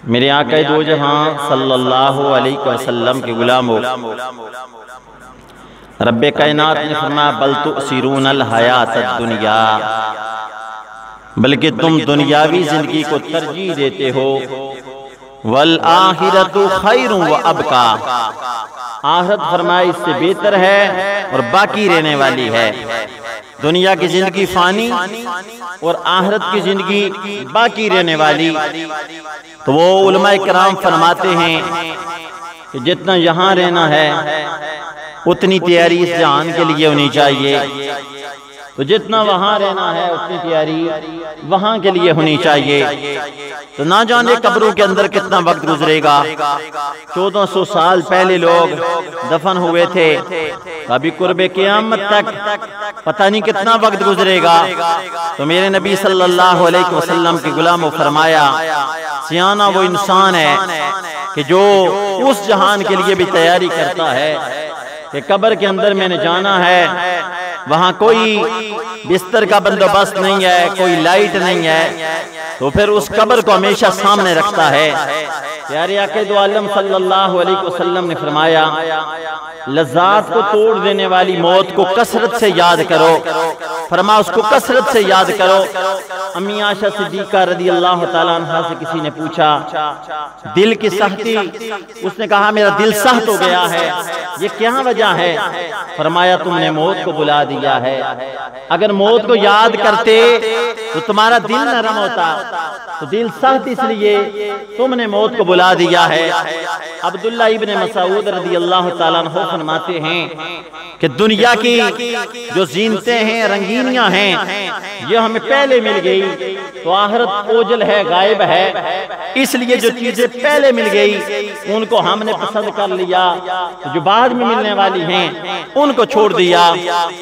मेरे आका दो जहां सल्लल्लाहु अलैहि वसल्लम के गुलामों, रब्बे कायनात ने फरमाया बल तुसिरूनल हयातद दुनिया, बल्कि तुम दुनियावी जिंदगी को तरजीह देते हो। वल आखिरतु खैरुम व अबका, आखिरत फरमाया इससे बेहतर है और बाकी रहने वाली है। दुनिया की जिंदगी फानी और आखिरत की जिंदगी बाकी रहने वाली। तो वो उलमाए किराम फरमाते हैं कि जितना यहाँ रहना है उतनी तैयारी इस जहान के लिए होनी चाहिए, तो जितना वहाँ रहना है उतनी तैयारी वहाँ के लिए होनी चाहिए। तो ना जाने कब्रों के अंदर कितना वक्त गुजरेगा। 1400 साल पहले लोग दफन हुए थे, अभी कुर्बे क़यामत तक पता नहीं कितना वक्त गुजरेगा। तो मेरे नबी सल्लल्लाहु अलैहि वसल्लम के गुलामों फरमाया, सियाना वो इंसान है कि जो उस जहान के लिए भी तैयारी करता है कि कब्र के अंदर मैंने जाना है, वहाँ कोई बिस्तर का बंदोबस्त नहीं है, कोई लाइट नहीं है, तो फिर उस कब्र को हमेशा सामने रखता है। प्यारे आक़ा दो आलम सल्लल्लाहु अलैहि वसल्लम ने फरमाया, लज़्ज़ात को तोड़ देने वाली मौत को कसरत से याद करो। फरमा उसको कसरत से याद करो। अम्मी आयशा सिद्दीक़ा रज़ी अल्लाह ताला अन्हा से किसी ने पूछा दिल की सख्ती, उसने कहा मेरा दिल सख्त हो गया है, ये क्या वजह है? फरमाया तुमने मौत को बुला दिया है। अगर मौत को याद करते तो तुम्हारा दिल नरम होता, तो दिल सख्त इसलिए तुमने मौत को बुला दिया है। अब्दुल्ला इब्ने मसऊद रज़ी अल्लाह ताला अन्हु फरमाते हैं कि दुनिया की जो जीनतें हैं, रंगीनियां हैं, ये हमें पहले मिल गई तो आखिरत ओझल है, गायब है, इसलिए जो चीजें पहले मिल गई उनको हमने पसंद कर लिया, तो जो बाद में मिलने वाली हैं उनको छोड़ दिया,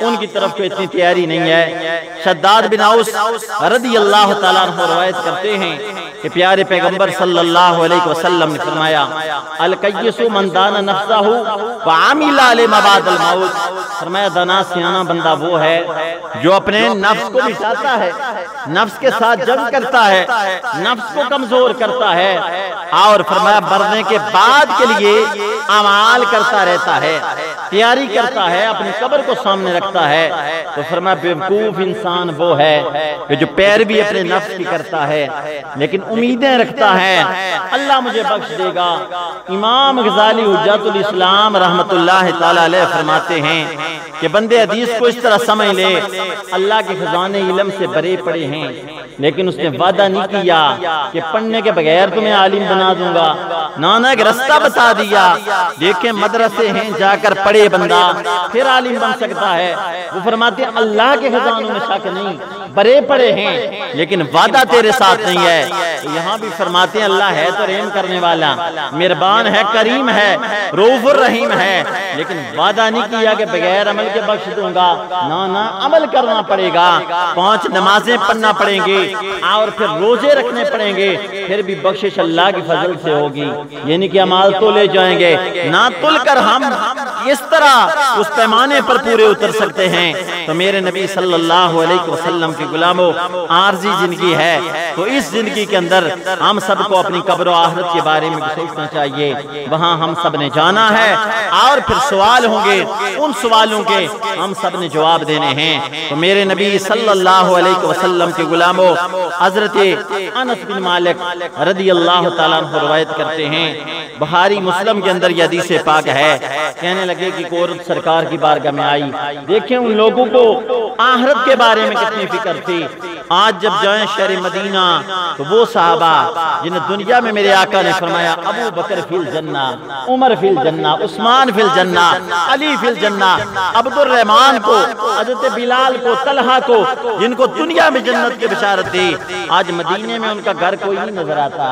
उनकी तरफ को इतनी तैयारी नहीं है। शद्दाद बिन औस रज़ी अल्लाह ताला अन्हु रवायत करते हैं कि प्यारे पैगंबर सल्लल्लाहु अलैहि वसल्लम ने फरमाया, अल कय्यिसु मन दाना नफ्सहु व अमिला लिमा बअदल मौत। फरमाया दाना सियाना बंदा वो है जो अपने नफ्स को मिटाता है, नफ्स के साथ जंग करता है, नफ्स को कमजोर करता है, और फरमाया मरने के बाद के लिए अमाल करता रहता है, तैयारी करता है, अपनी कब्र को सामने रखता है। तो फरमाया बेवकूफ इंसान वो है कि जो पैरवी अपने नफ्स की करता है लेकिन उम्मीदें रखता है अल्लाह मुझे बख्श देगा। इमाम गज़ाली हुज्जतुल इस्लाम रहमतुल्लाह ताला अलैह फरमाते हैं कि बंदे हदीस को इस तरह समझ ले, अल्लाह के खजाने इल्म से भरे पड़े हैं, लेकिन उसने वादा नहीं किया कि पढ़ने के बगैर तुम्हें आलिम बना दूंगा। नाना एक रास्ता बता दिया, देखे मदरसे हैं, जाकर पढ़े बंदा फिर आलिम बन सकता है। वो फरमाते हैं अल्लाह के खजानों में शक नहीं, भरे पड़े हैं, लेकिन वादा तेरे साथ नहीं है। तो यहाँ भी फरमाते हैं अल्लाह है तो रहम करने वाला, मेहरबान है, करीम है, रऊफुर रहीम है, लेकिन वादा नहीं किया कि बगैर अमल के बख्श दूंगा। ना ना, अमल करना पड़ेगा, 5 नमाजें पढ़ना पड़ेंगे और फिर रोजे रखने पड़ेंगे, फिर भी बख्शिश अल्लाह की फजल से होगी। यानी कि अमाल तो ले जाएंगे, ना तुल कर हम इस तरह उस पैमाने पर पूरे उतर सकते हैं। तो मेरे नबी सल्लल्लाहु अलैहि वसल्लम के गुलामों, आर्जी जिंदगी है, तो इस जिंदगी के अंदर हम सबको अपनी कब्र और आखिरत के बारे में सोचना चाहिए। वहाँ हम सब ने जाना है और फिर सवाल होंगे, उन सवालों के हम सब ने जवाब देने हैं। तो मेरे नबी सल्लल्लाहु अलैहि वसल्लम के गुलामों, हजरत अनस बिन मालिक रज़ी अल्लाह ताला अन्हु रवायत करते हैं, बुखारी मुस्लिम के अंदर यह हदीस पाक है। कहने लगे कि कोई औरत सरकार की बारगाह में आई, देखें उन लोगों को आखिरत के बारे में कितनी फिक्र थी। आज जब जाएं शहर मदीना तो वो सहाबा जिन्हें दुनिया में मेरे आका ने फरमाया अबू बकर फिल जन्ना, उमर फिल जन्ना, उस्मान फिल जन्ना, अली फिल जन्ना, अब्दुर रहमान को, हजरत बिलाल को, तलहा को, जिनको दुनिया में जन्नत की बिशारत थी, आज मदीने में उनका घर कोई नहीं नजर आता।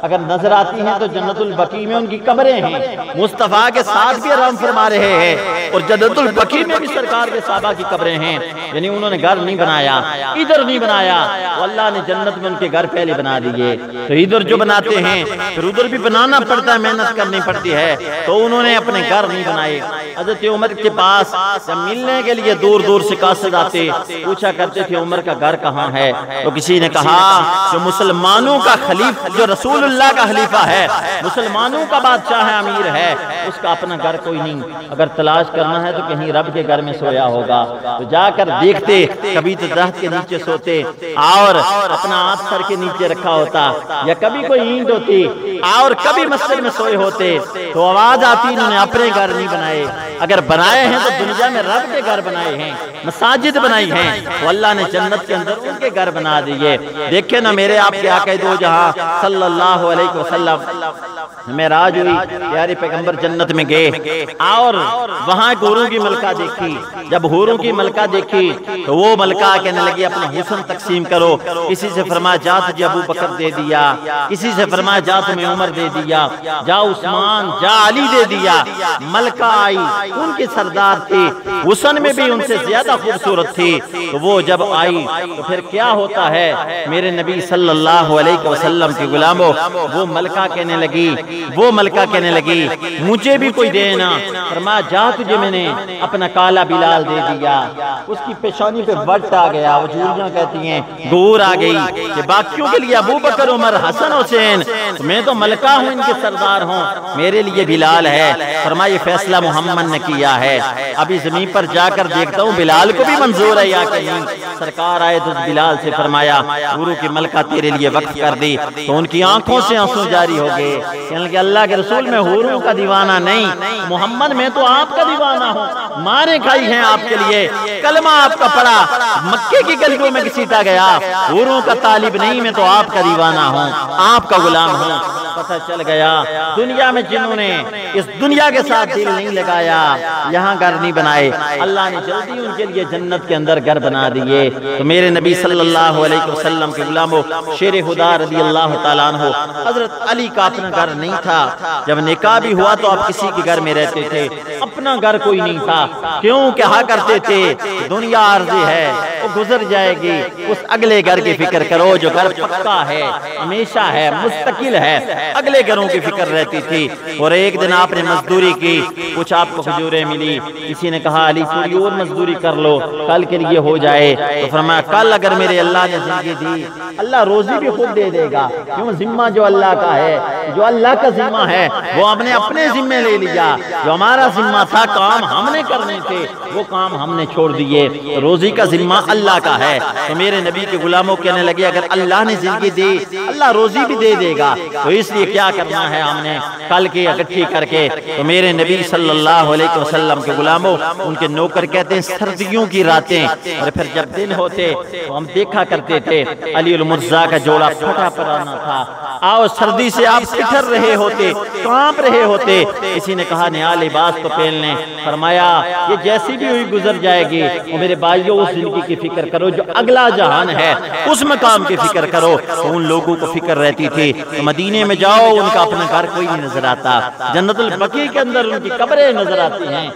अगर नजर आती हैं तो जन्नतुल बकी में उनकी कब्रें हैं, मुस्तफा के साथ भी आराम फरमा रहे हैं, और जन्नतुल बकी में भी सरकार के साहबा की कब्रें हैं। यानी उन्होंने घर नहीं बनाया, इधर नहीं बनाया, अल्लाह ने जन्नत में उनके घर पहले बना दिए। तो इधर जो बनाते हैं फिर उधर भी बनाना पड़ता है, मेहनत करनी पड़ती है, तो उन्होंने अपने घर नहीं बनाए। हजरत उमर के पास जब मिलने के लिए दूर दूर से कासिद आते, पूछा करते थे उमर का घर कहाँ है। तो किसी ने कहा जो मुसलमानों का खलीफा, जो रसूलुल्लाह का खलीफा है, मुसलमानों का बादशाह है, अमीर है, उसका अपना घर कोई नहीं। अगर तलाश करना है तो कहीं रब के घर में सोया होगा। तो जाकर देखते, कभी तो दरख्त के नीचे सोते और अपना हाथ सर के नीचे रखा होता, या कभी कोई ईंट होती और कभी मस्जिद में सोए होते। तो आवाज आती, इन्होंने अपने घर नहीं बनाए, अगर बनाए हैं तो दुनिया में रब के घर बनाए हैं, मसाजिद बनाई हैं, तो अल्लाह ने जन्नत के अंदर उनके घर बना दिए। देखे ना मेरे आपके आका दो जहां सल्लल्लाहु अलैहि वसल्लम मेराज हुई, प्यारे पैगंबर जन्नत में गए और वहां हूरों की मलका देखी। जब हूरों की मलका देखी तो वो मलका कहने लगी अपना हुस्न तकसीम करो। किसी से फरमाया जा तुझे अबू बकर दे दिया, किसी से फरमाया जा तुम्हें उमर दे दिया, जा उस्मान, जा अली दे दिया। मलका आई, उनके सरदार थे, हुस्न में भी उनसे ज्यादा खूबसूरत थी। तो वो जब आई तो फिर क्या होता है, मेरे नबी सल्लल्लाहु अलैहि वसल्लम के गुलामों, वो मलका कहने लगी, वो मलका कहने लगी मुझे भी कोई देना। फरमाया जा तुझे मैंने अपना काला बिलाल दे दिया। उसकी पेशानी पे वट आ गया, वो जूलियां कहती हैं गौर आ गई कि बाकियों के लिए अबू बकर, उमर, हसन, हुसैन, तो मैं तो मलका हूँ, इनके सरदार हूँ, मेरे लिए बिलाल है। फरमाया ये फैसला मोहम्मद ने किया है, अभी जमीन पर जाकर देखता हूँ बिलाल को भी मंजूर है या कहीं। सरकार आए तो बिलाल से फरमाया गुरु की मलका तेरे लिए वक्त कर दी। तो उनकी आंखों से आंसू जारी हो गए, कहने लगे अल्लाह के रसूल मैं हूरों का दीवाना नहीं, मोहम्मद मैं तो आपका दीवाना हूँ, मारे खाई हैं आपके लिए, कलमा आपका पढ़ा, मक्के की गलियों में घसीटा गया, हूरों का तालिब नहीं, मैं तो आपका दीवाना हूँ, आपका गुलाम हूँ। पता चल गया दुनिया में जिन्होंने इस दुनिया के साथ दिल नहीं लगाया, यहाँ घर नहीं बनाए, अल्लाह ने जल्दी उनके लिए जन्नत के अंदर घर बना दिए। तो मेरे नबी सल्लल्लाहु अलैहि वसल्लम के गुलामों, शेर खुदा रज़ी अल्लाह तआला अन्हु, हजरत अली का अपना घर नहीं था। जब निकाह भी हुआ तो आप किसी के घर में रहते थे, अपना घर कोई नहीं था। क्यों कहा करते थे दुनिया आर्जी है, वो गुजर जाएगी, उस अगले घर की फिक्र करो जो घर पक्का है, हमेशा है, मुस्तकिल है। अगले घरों की फिक्र रहती थी। और एक दिन आपने मजदूरी की, कुछ आपको खजूरें मिली, किसी ने कहा अली थोड़ी और मजदूरी कर लो, कल के लिए हो जाए। तो फरमाया कल अगर मेरे अल्लाह ने जिंदगी दी, अल्लाह रोजी भी खुद दे देगा। क्यों, जिम्मा जो अल्लाह का है, जो अल्लाह का जिम्मा है वो हमने अपने जिम्मे ले लिया। जो हमारा जिम्मा था, काम हमने करने थे, वो काम हमने छोड़ दिए। रोजी का जिम्मा अल्लाह का है। तो मेरे नबी के गुलामों कहने लगे अगर अल्लाह ने जिंदगी दी, अल्लाह रोजी भी दे देगा। तो इसलिए क्या करना है हमने, कल की इकट्ठी करके। तो मेरे नबी सल्लल्लाहु अलैहि वसल्लम के गुलामों, उनके नौकर कहते हैं सर्दियों की रातें, और फिर जब दिन होते तो हम देखा करते थे अली उल मुर्जा का जोड़ा फटा पुराना था, आओ सर्दी से आप ठिठर रहे होते, कांप रहे होते। किसी ने कहा नया लिबास तो पहन लें। फरमाया ये जैसी भी हुई गुजर जाएगी। और मेरे भाइयों, उस जिंदगी की फिक्र करो जो अगला जहान है, उस मकाम की फिक्र करो। तो उन लोगों को फिक्र रहती थी। तो मदीने में जाओ, उनका अपना घर कोई नहीं नजर आता, जन्नतुल बकी के अंदर उनकी कब्रें नजर आती हैं।